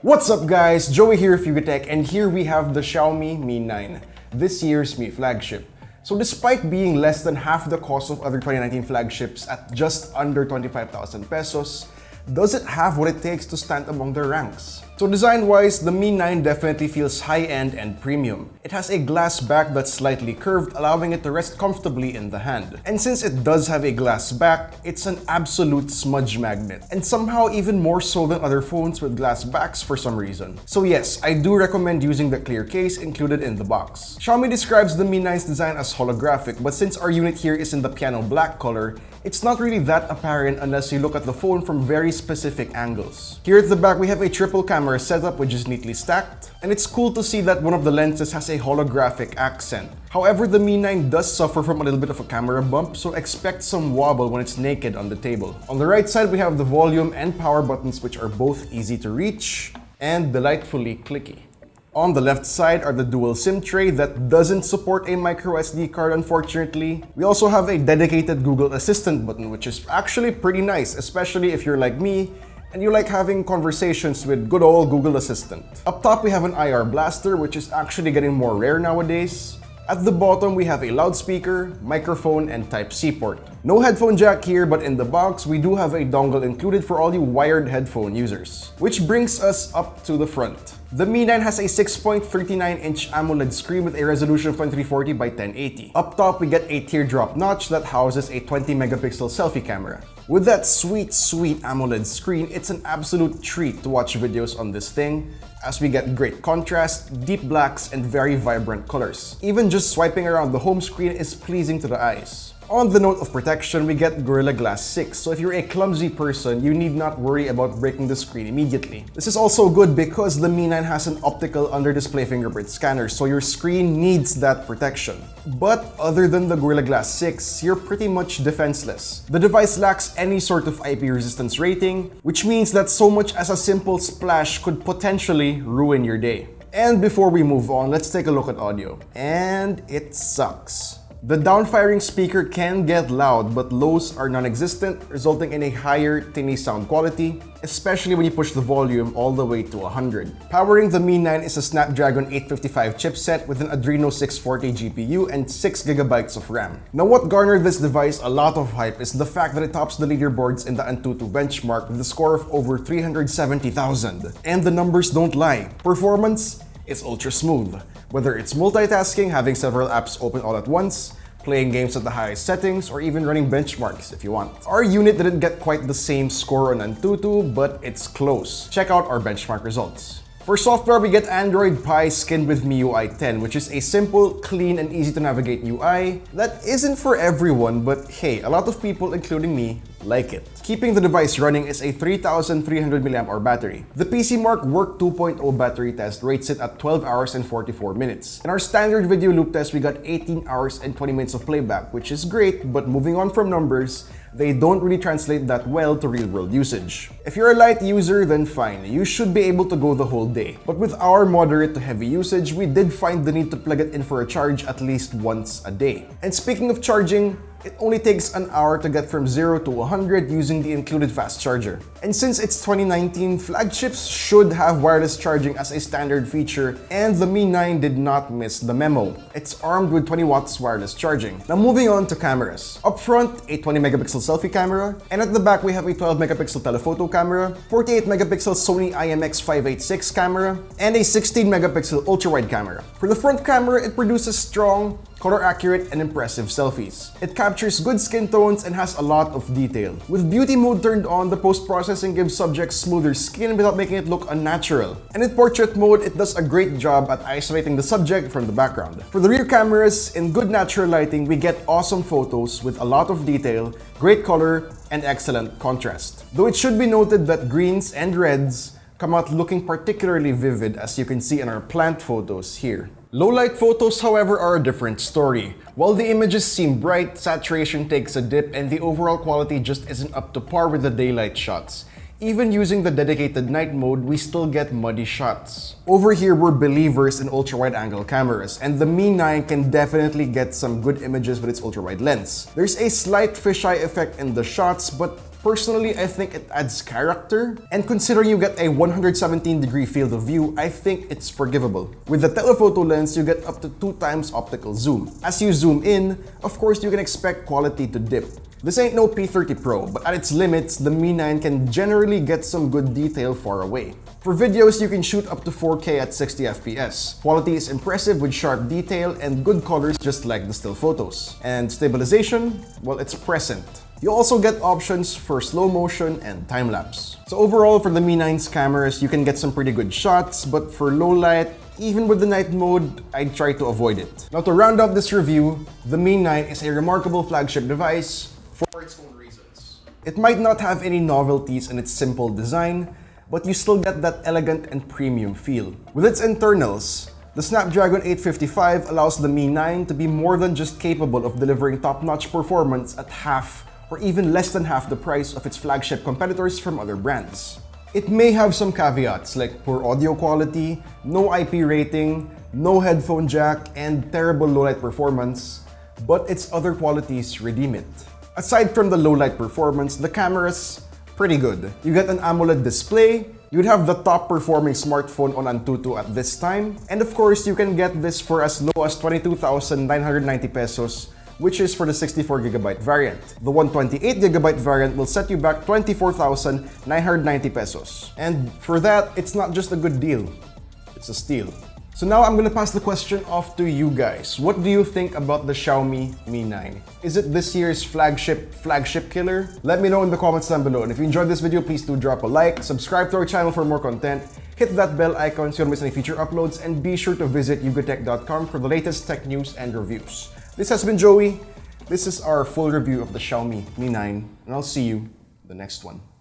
What's up guys, Joey here of YugaTech, and here we have the Xiaomi Mi 9, this year's Mi flagship. So despite being less than half the cost of other 2019 flagships at just under 25,000 pesos, does it have what it takes to stand among their ranks? So design-wise, the Mi 9 definitely feels high-end and premium. It has a glass back that's slightly curved, allowing it to rest comfortably in the hand. And since it does have a glass back, it's an absolute smudge magnet, and somehow even more so than other phones with glass backs for some reason. So yes, I do recommend using the clear case included in the box. Xiaomi describes the Mi 9's design as holographic, but since our unit here is in the piano black color, it's not really that apparent unless you look at the phone from very specific angles. Here at the back, we have a triple camera setup which is neatly stacked, and it's cool to see that one of the lenses has a holographic accent. However, the Mi 9 does suffer from a little bit of a camera bump, so expect some wobble when it's naked on the table. On the right side, we have the volume and power buttons, which are both easy to reach and delightfully clicky. On the left side are the dual SIM tray that doesn't support a micro SD card, unfortunately. We also have a dedicated Google Assistant button, which is actually pretty nice, especially if you're like me and you like having conversations with good old Google Assistant. Up top, we have an IR blaster, which is actually getting more rare nowadays. At the bottom, we have a loudspeaker, microphone, and Type-C port. No headphone jack here, but in the box, we do have a dongle included for all you wired headphone users. Which brings us up to the front. The Mi 9 has a 6.39-inch AMOLED screen with a resolution of 2340 by 1080. Up top, we get a teardrop notch that houses a 20-megapixel selfie camera. With that sweet AMOLED screen, it's an absolute treat to watch videos on this thing, as we get great contrast, deep blacks, and very vibrant colors. Even just swiping around the home screen is pleasing to the eyes. On the note of protection, we get Gorilla Glass 6, so if you're a clumsy person, you need not worry about breaking the screen immediately. This is also good because the Mi 9 has an optical under-display fingerprint scanner, so your screen needs that protection. But other than the Gorilla Glass 6, you're pretty much defenseless. The device lacks any sort of IP resistance rating, which means that so much as a simple splash could potentially ruin your day. And before we move on, let's take a look at audio. And it sucks. The down-firing speaker can get loud, but lows are non-existent, resulting in a higher, tinny sound quality, especially when you push the volume all the way to 100. Powering the Mi 9 is a Snapdragon 855 chipset with an Adreno 640 GPU and 6GB of RAM. Now, what garnered this device a lot of hype is the fact that it tops the leaderboards in the Antutu benchmark with a score of over 370,000. And the numbers don't lie. Performance is ultra smooth. Whether it's multitasking, having several apps open all at once, playing games at the highest settings, or even running benchmarks if you want. Our unit didn't get quite the same score on Antutu, but it's close. Check out our benchmark results. For software, we get Android Pie skinned with MIUI 10, which is a simple, clean, and easy to navigate UI that isn't for everyone, but hey, a lot of people, including me, like it. Keeping the device running is a 3,300 mAh battery. The PC Mark Work 2.0 battery test rates it at 12 hours and 44 minutes. In our standard video loop test, we got 18 hours and 20 minutes of playback, which is great, but moving on from numbers, they don't really translate that well to real-world usage. If you're a light user, then fine, you should be able to go the whole day. But with our moderate to heavy usage, we did find the need to plug it in for a charge at least once a day. And speaking of charging, it only takes an hour to get from 0 to 100 using the included fast charger. And since it's 2019, flagships should have wireless charging as a standard feature, and the Mi 9 did not miss the memo. It's armed with 20 watts wireless charging. Now moving on to cameras. Up front, a 20-megapixel selfie camera, and at the back we have a 12-megapixel telephoto camera, 48-megapixel Sony IMX586 camera, and a 16-megapixel ultra-wide camera. For the front camera, it produces strong, color-accurate, and impressive selfies. It captures good skin tones and has a lot of detail. With beauty mode turned on, the post-processing gives subjects smoother skin without making it look unnatural. And in portrait mode, it does a great job at isolating the subject from the background. For the rear cameras, in good natural lighting, we get awesome photos with a lot of detail, great color, and excellent contrast. Though it should be noted that greens and reds come out looking particularly vivid, as you can see in our plant photos here. Low-light photos, however, are a different story. While the images seem bright, saturation takes a dip, and the overall quality just isn't up to par with the daylight shots. Even using the dedicated night mode, we still get muddy shots. Over here, we're believers in ultra-wide angle cameras, and the Mi 9 can definitely get some good images with its ultra-wide lens. There's a slight fisheye effect in the shots, but personally, I think it adds character. And considering you get a 117-degree field of view, I think it's forgivable. With the telephoto lens, you get up to 2 times optical zoom. As you zoom in, of course, you can expect quality to dip. This ain't no P30 Pro, but at its limits, the Mi 9 can generally get some good detail far away. For videos, you can shoot up to 4K at 60 FPS. Quality is impressive with sharp detail and good colors just like the still photos. And stabilization, well, it's present. You also get options for slow motion and time-lapse. So overall, for the Mi 9's cameras, you can get some pretty good shots, but for low light, even with the night mode, I'd try to avoid it. Now to round up this review, the Mi 9 is a remarkable flagship device for its own reasons. It might not have any novelties in its simple design, but you still get that elegant and premium feel. With its internals, the Snapdragon 855 allows the Mi 9 to be more than just capable of delivering top-notch performance at half or even less than half the price of its flagship competitors from other brands. It may have some caveats like poor audio quality, no IP rating, no headphone jack, and terrible low-light performance, but its other qualities redeem it. Aside from the low-light performance, the camera's pretty good. You get an AMOLED display, you'd have the top-performing smartphone on Antutu at this time, and of course, you can get this for as low as 22,990 pesos, which is for the 64GB variant. The 128GB variant will set you back 24,990 pesos. And for that, it's not just a good deal, it's a steal. So now I'm gonna pass the question off to you guys. What do you think about the Xiaomi Mi 9? Is it this year's flagship killer? Let me know in the comments down below. And if you enjoyed this video, please do drop a like, subscribe to our channel for more content, hit that bell icon so you don't miss any future uploads, and be sure to visit YugaTech.com for the latest tech news and reviews. This has been Joey. This is our full review of the Xiaomi Mi 9, and I'll see you in the next one.